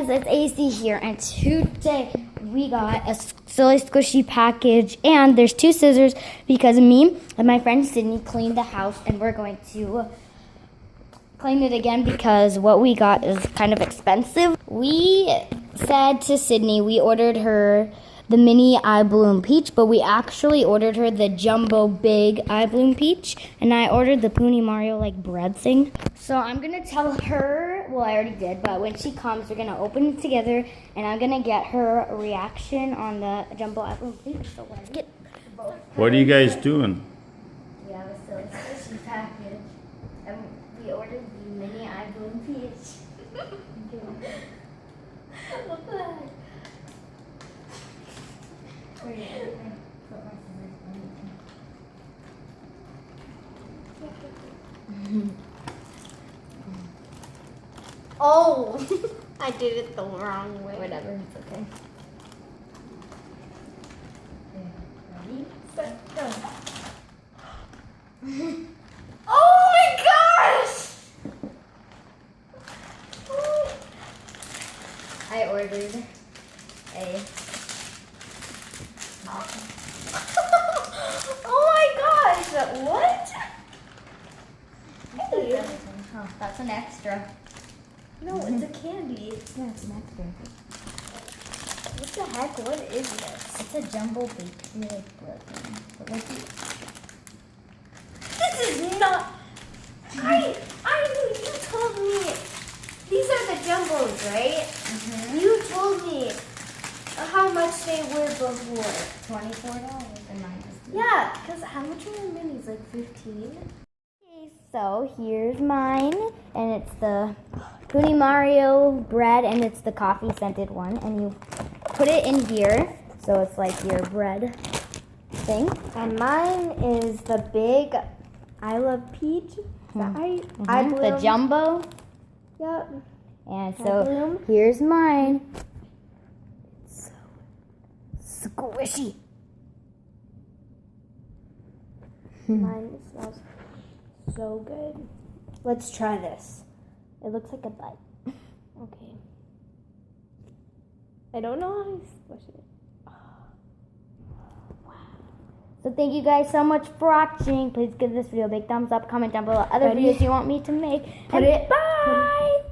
guys, it's AC here, and today we got a silly squishy package, and there's 2 scissors because me and my friend Sydney cleaned the house, and we're going to clean it again because what we got is kind of expensive. We said to Sydney we ordered her the mini eye bloom peach, but we actually ordered her the jumbo big eye bloom peach, and I ordered the Puni Mario like bread thing. So I'm gonna tell her, well I already did, but when she comes we're gonna open it together and I'm gonna get her a reaction on the jumbo eye bloom peach. So let's get both. What are you guys doing? We have a silly squishy package and we ordered the mini eye bloom peach. What the heck? Oh, I did it the wrong way. Whatever, it's okay. Ready, set, go. Oh my gosh! I ordered a. Oh my gosh! What? Hey. Oh, that's an extra. No, it's a candy. Yeah, it's an extra. What the heck? What is this? It's a jumbo baked like bread thing. But like This is not. I knew you told me. These are the jumbos, right? Mm-hmm. You told me how much they were before. $24 and mine was $2. Yeah, because how much were the minis? Like 15? Okay, so here's mine, and it's the Puni Mario bread, and it's the coffee scented one, and you put it in here, so it's like your bread thing. And mine is the big I Love Peach. I bloom. The jumbo. Yep. And I so bloom. here's mine. It's so squishy. Mine smells so good. Let's try this. It looks like a bite. Okay. I don't know how to squish it. So thank you guys so much for watching. Please give this video a big thumbs up. Comment down below other Ready? videos you want me to make. Put it- Bye!